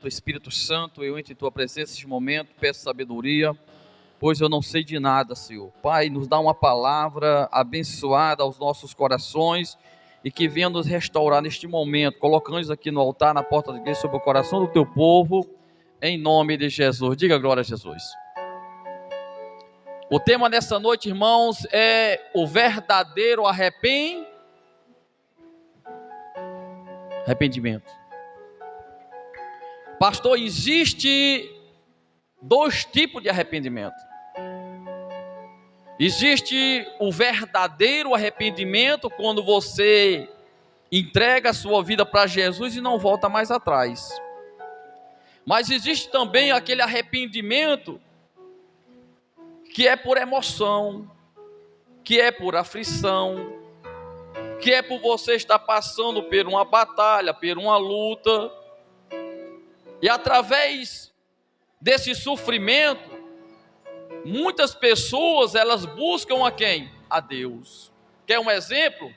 Espírito Santo, eu entro em tua presença neste momento, peço sabedoria, pois eu não sei de nada, Senhor. Pai, nos dá uma palavra abençoada aos nossos corações e que venha nos restaurar neste momento, colocando-nos aqui no altar, na porta da igreja, sobre o coração do teu povo, em nome de Jesus. Diga glória a Jesus. O tema dessa noite, irmãos, é o verdadeiro arrependimento. Pastor, existe dois tipos de arrependimento. Existe o verdadeiro arrependimento, quando você entrega a sua vida para Jesus e não volta mais atrás. Mas existe também aquele arrependimento que é por emoção, que é por aflição, que é por você estar passando por uma batalha, por uma luta, e através desse sofrimento, muitas pessoas, elas buscam a quem? A Deus. Quer um exemplo?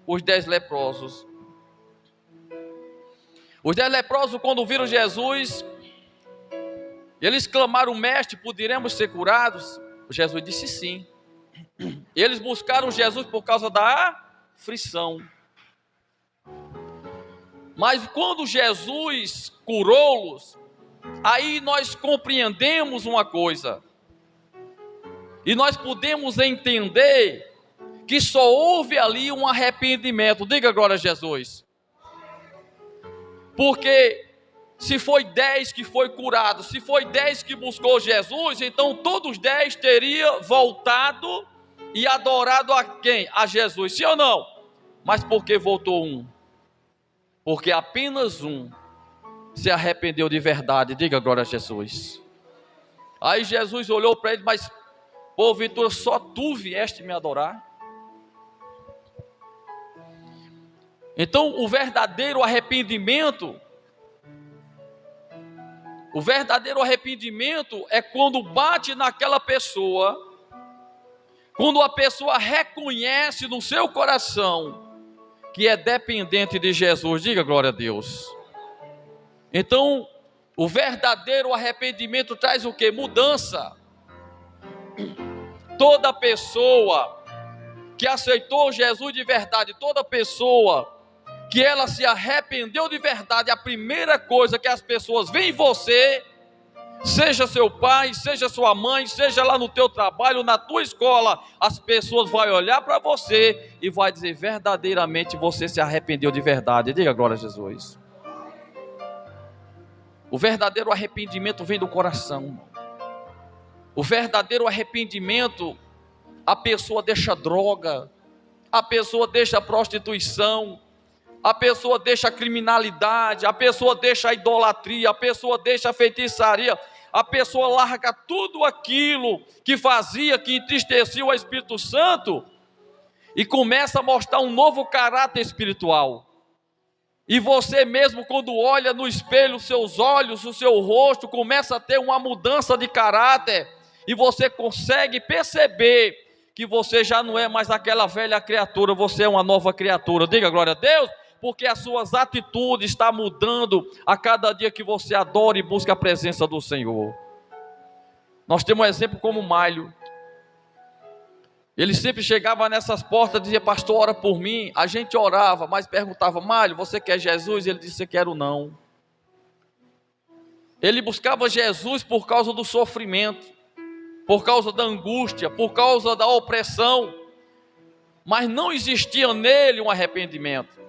Os 10 leprosos. Os 10 leprosos, quando viram Jesus, eles clamaram: mestre, poderemos ser curados? Jesus disse sim. Eles buscaram Jesus por causa da aflição. Mas quando Jesus curou-los, aí nós compreendemos uma coisa. E nós podemos entender que só houve ali um arrependimento. Diga glória a Jesus. Porque se foi 10 que foi curado, se foi 10 que buscou Jesus, então todos os 10 teriam voltado e adorado a quem? A Jesus, sim ou não? Mas por que voltou um? Porque apenas um se arrependeu de verdade. Diga glória a Jesus. Aí Jesus olhou para ele: mas porventura só tu vieste me adorar? Então o verdadeiro arrependimento é quando bate naquela pessoa, quando a pessoa reconhece no seu coração que é dependente de Jesus. Diga glória a Deus. Então o verdadeiro arrependimento traz o quê? Mudança. Toda pessoa que aceitou Jesus de verdade, toda pessoa que ela se arrependeu de verdade, a primeira coisa que as pessoas veem em você, seja seu pai, seja sua mãe, seja lá no teu trabalho, na tua escola, as pessoas vão olhar para você e vai dizer: verdadeiramente você se arrependeu de verdade. Diga glória a Jesus. O verdadeiro arrependimento vem do coração. O verdadeiro arrependimento, a pessoa deixa droga, a pessoa deixa a prostituição, a pessoa deixa a criminalidade, a pessoa deixa a idolatria, a pessoa deixa a feitiçaria, a pessoa larga tudo aquilo que fazia, que entristecia o Espírito Santo, e começa a mostrar um novo caráter espiritual. E você mesmo, quando olha no espelho, os seus olhos, o seu rosto, começa a ter uma mudança de caráter, e você consegue perceber que você já não é mais aquela velha criatura, você é uma nova criatura. Diga glória a Deus, porque as suas atitudes estão mudando a cada dia que você adora e busca a presença do Senhor. Nós temos um exemplo como Malho. Ele sempre chegava nessas portas e dizia: pastor, ora por mim. A gente orava, mas perguntava: Malho, você quer Jesus? Ele disse: quero não. Ele buscava Jesus por causa do sofrimento, por causa da angústia, por causa da opressão, mas não existia nele um arrependimento.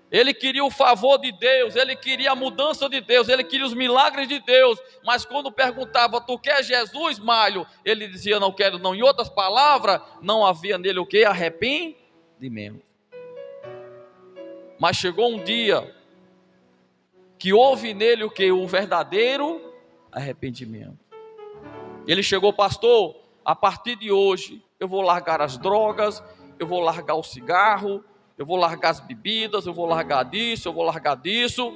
Ele queria o favor de Deus, ele queria a mudança de Deus, ele queria os milagres de Deus, mas quando perguntava: tu quer Jesus, Malho? Ele dizia: não quero não. Em outras palavras, não havia nele o que? Arrependimento. Mas chegou um dia que houve nele o que? O verdadeiro arrependimento. Ele chegou: pastor, a partir de hoje eu vou largar as drogas, eu vou largar o cigarro, eu vou largar as bebidas, eu vou largar disso, eu vou largar disso.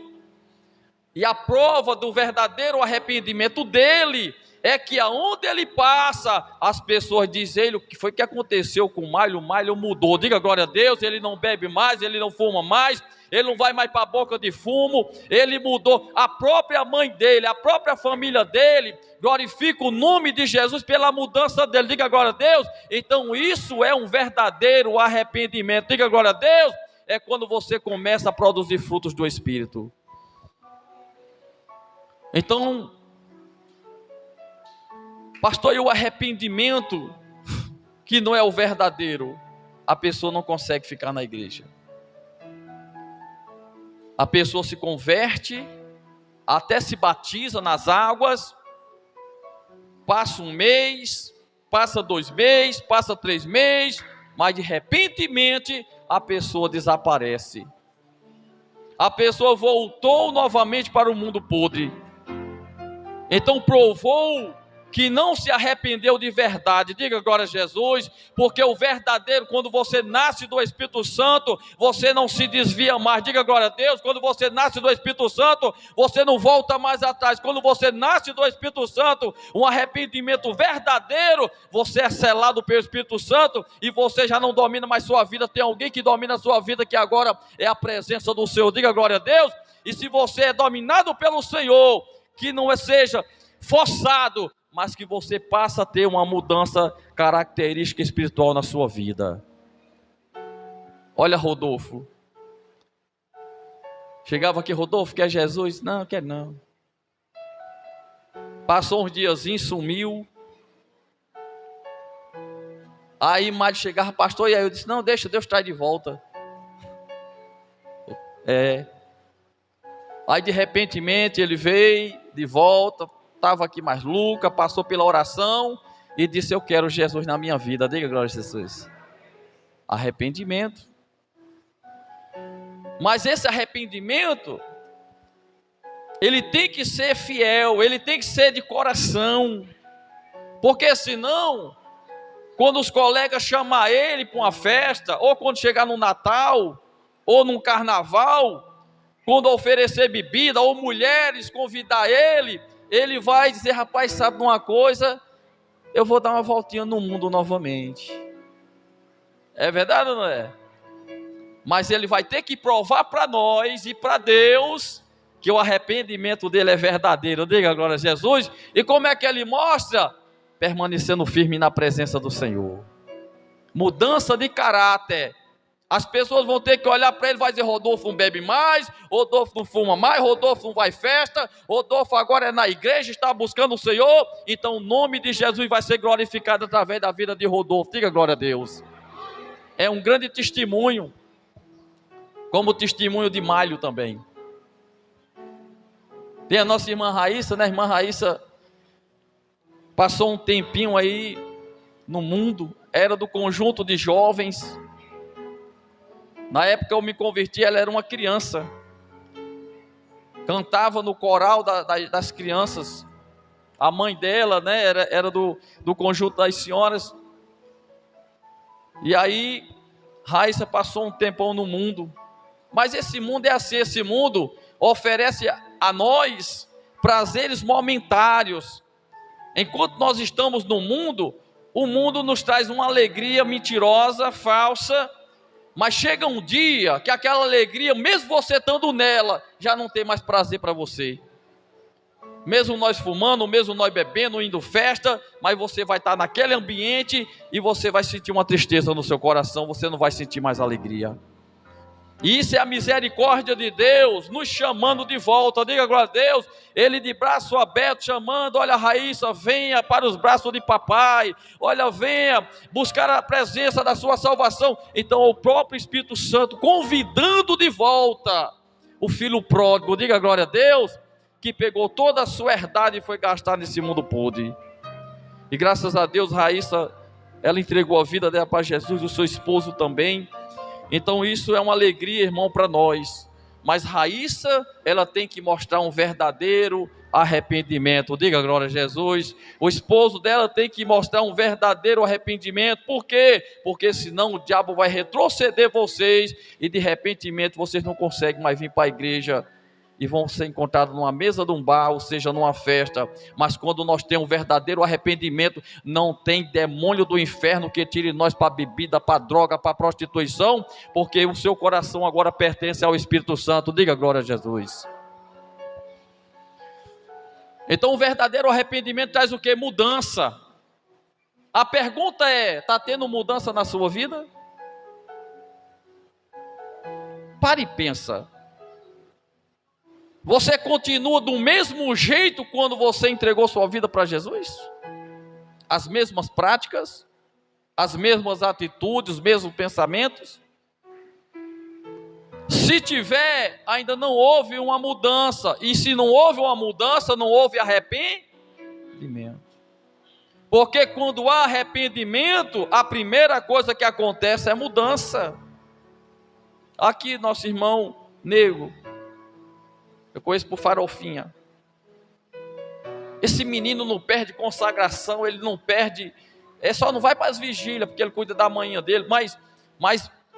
E a prova do verdadeiro arrependimento dele é que aonde ele passa, as pessoas dizem ele o que foi que aconteceu com o Mário mudou. Diga glória a Deus, ele não bebe mais, ele não fuma mais, ele não vai mais para a boca de fumo, ele mudou. A própria mãe dele, a própria família dele, glorifica o nome de Jesus pela mudança dele. Diga glória a Deus. Então isso é um verdadeiro arrependimento. Diga glória a Deus. É quando você começa a produzir frutos do Espírito. Então, pastor, e o arrependimento que não é o verdadeiro, a pessoa não consegue ficar na igreja. A pessoa se converte, até se batiza nas águas, passa um mês, passa 2 meses, passa 3 meses, mas de repentemente a pessoa desaparece. A pessoa voltou novamente para o mundo podre. Então provou que não se arrependeu de verdade. Diga agora Jesus, porque o verdadeiro, quando você nasce do Espírito Santo, você não se desvia mais. Diga glória a Deus, quando você nasce do Espírito Santo, você não volta mais atrás. Quando você nasce do Espírito Santo, um arrependimento verdadeiro, você é selado pelo Espírito Santo e você já não domina mais sua vida. Tem alguém que domina a sua vida, que agora é a presença do Senhor. Diga glória a Deus. E se você é dominado pelo Senhor, que não seja forçado, mas que você passa a ter uma mudança característica espiritual na sua vida. Olha Rodolfo. Chegava aqui, Rodolfo, quer Jesus? Não, quer não. Passou uns diazinhos, sumiu. Aí Mário chegava, pastor, e aí eu disse, não, deixa, Deus traz de volta. Aí de repentemente ele veio de volta, estava aqui mais louca, passou pela oração e disse, eu quero Jesus na minha vida. Diga glória a Jesus. Arrependimento. Mas esse arrependimento, ele tem que ser fiel, ele tem que ser de coração, porque senão, quando os colegas chamar ele para uma festa, ou quando chegar no Natal, ou num carnaval, quando oferecer bebida, ou mulheres convidar ele vai dizer, rapaz, sabe de uma coisa? Eu vou dar uma voltinha no mundo novamente. É verdade ou não é? Mas ele vai ter que provar para nós e para Deus que o arrependimento dele é verdadeiro. Diga glória a Jesus. E como é que ele mostra? Permanecendo firme na presença do Senhor. Mudança de caráter. As pessoas vão ter que olhar para ele e vai dizer, Rodolfo não bebe mais, Rodolfo não fuma mais, Rodolfo não vai festa, Rodolfo agora é na igreja, está buscando o Senhor. Então o nome de Jesus vai ser glorificado através da vida de Rodolfo. Diga glória a Deus. É um grande testemunho, como o testemunho de Mário também. Tem a nossa irmã Raíssa, né? A irmã Raíssa passou um tempinho aí no mundo, era do conjunto de jovens. Na época que eu me converti, ela era uma criança. Cantava no coral das crianças. A mãe dela, né, era do conjunto das senhoras. E aí, Raíssa passou um tempão no mundo. Mas esse mundo é assim, esse mundo oferece a nós prazeres momentários. Enquanto nós estamos no mundo, o mundo nos traz uma alegria mentirosa, falsa. Mas chega um dia que aquela alegria, mesmo você estando nela, já não tem mais prazer para você. Mesmo nós fumando, mesmo nós bebendo, indo festa, mas você vai estar naquele ambiente e você vai sentir uma tristeza no seu coração, você não vai sentir mais alegria. E isso é a misericórdia de Deus nos chamando de volta. Diga glória a Deus. Ele de braço aberto chamando, olha Raíssa, venha para os braços de papai, olha, venha buscar a presença da sua salvação. Então o próprio Espírito Santo convidando de volta o filho pródigo, diga glória a Deus, que pegou toda a sua herdade e foi gastar nesse mundo podre. E graças a Deus Raíssa, ela entregou a vida dela para Jesus, o seu esposo também. Então isso é uma alegria, irmão, para nós. Mas Raíssa, ela tem que mostrar um verdadeiro arrependimento. Diga glória a Jesus. O esposo dela tem que mostrar um verdadeiro arrependimento. Por quê? Porque senão o diabo vai retroceder vocês e de repentimento vocês não conseguem mais vir para a igreja e vão ser encontrados numa mesa de um bar, ou seja, numa festa. Mas quando nós temos um verdadeiro arrependimento, não tem demônio do inferno que tire nós para a bebida, para a droga, para a prostituição, porque o seu coração agora pertence ao Espírito Santo. Diga glória a Jesus. Então o verdadeiro arrependimento traz o que? Mudança. A pergunta é: está tendo mudança na sua vida? Pare e pensa. Você continua do mesmo jeito quando você entregou sua vida para Jesus? As mesmas práticas? As mesmas atitudes? Os mesmos pensamentos? Se tiver, ainda não houve uma mudança. E se não houve uma mudança, não houve arrependimento. Porque quando há arrependimento, a primeira coisa que acontece é mudança. Aqui, nosso irmão Nego, eu conheço por Farofinha. Esse menino não perde consagração, ele não perde, só não vai para as vigílias, porque ele cuida da manhã dele, mas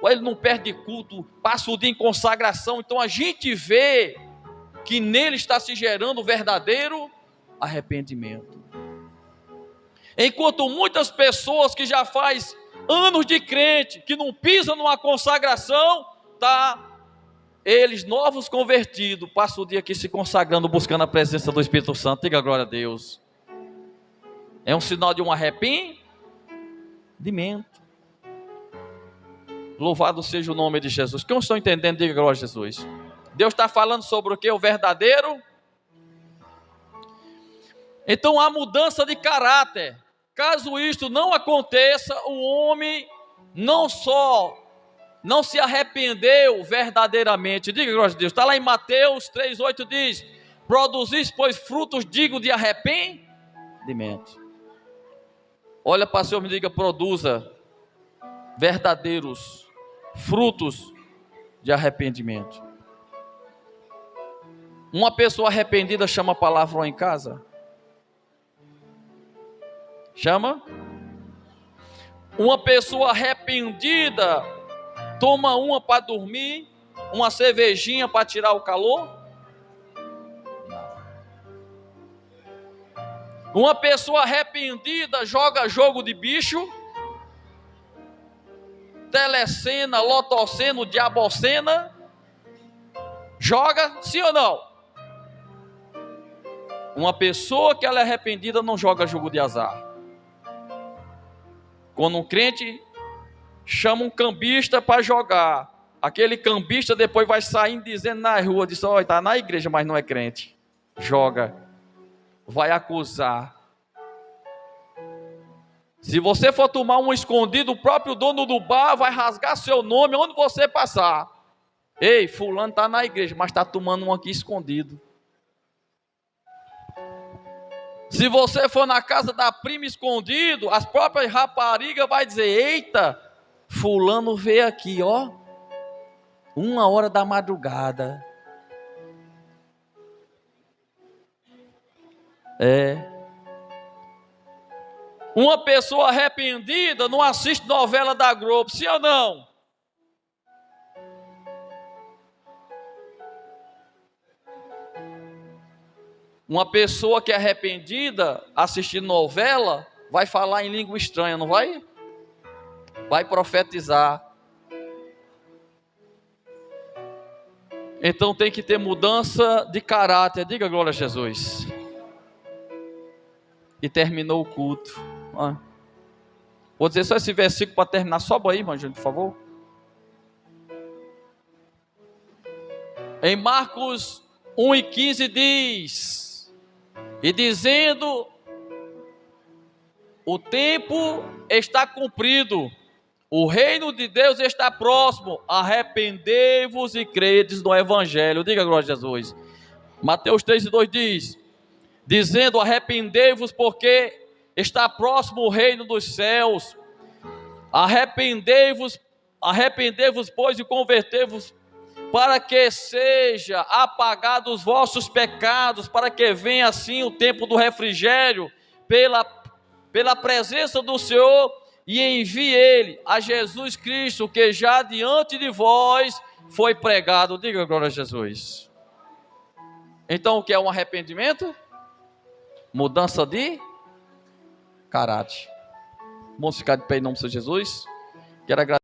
ele não perde culto, passa o dia em consagração. Então a gente vê que nele está se gerando o verdadeiro arrependimento. Enquanto muitas pessoas que já faz anos de crente, que não pisam numa consagração, eles novos convertidos, passam o dia aqui se consagrando, buscando a presença do Espírito Santo. Diga glória a Deus. É um sinal de um arrependimento. Louvado seja o nome de Jesus. Quem estão entendendo, diga glória a Jesus. Deus está falando sobre o que? O verdadeiro. Então há mudança de caráter. Caso isto não aconteça, o homem não se arrependeu verdadeiramente. Diga glória a Deus. Está lá em Mateus 3,8 diz: produzis, pois, frutos dignos de arrependimento. Olha para o Senhor e me diga: produza verdadeiros frutos de arrependimento. Uma pessoa arrependida chama palavrão em casa? Chama? Uma pessoa arrependida toma uma para dormir, uma cervejinha para tirar o calor? Uma pessoa arrependida joga jogo de bicho? Telecena, lotocena, diabocena? Joga, sim ou não? Uma pessoa que ela é arrependida não joga jogo de azar. Quando um crente chama um cambista para jogar, aquele cambista depois vai saindo dizendo na rua, diz: olha, está na igreja, mas não é crente. Joga, vai acusar. Se você for tomar um escondido, o próprio dono do bar vai rasgar seu nome onde você passar. Ei, fulano está na igreja, mas está tomando um aqui escondido. Se você for na casa da prima escondido, as próprias raparigas vai dizer: eita, fulano veio aqui, ó, 1h da madrugada. Uma pessoa arrependida não assiste novela da Globo, sim ou não? Uma pessoa que é arrependida, assistindo novela, vai falar em língua estranha, não vai? Vai profetizar. Então tem que ter mudança de caráter. Diga glória a Jesus. E terminou o culto. Vou dizer só esse versículo para terminar. Sobe aí, irmão, por favor. Em Marcos 1:15 diz: e dizendo, o tempo está cumprido, o reino de Deus está próximo, arrependei-vos e credes no Evangelho. Diga glória a Jesus. Mateus 3:2 diz: dizendo, arrependei-vos porque está próximo o reino dos céus. Arrependei-vos, pois, e convertei-vos, para que seja apagados os vossos pecados, para que venha assim o tempo do refrigério, pela presença do Senhor, e envie Ele a Jesus Cristo, que já diante de vós foi pregado. Diga glória a Jesus. Então, o que é um arrependimento? Mudança de caráter. Vamos ficar de pé em nome de Jesus. Quero agradecer.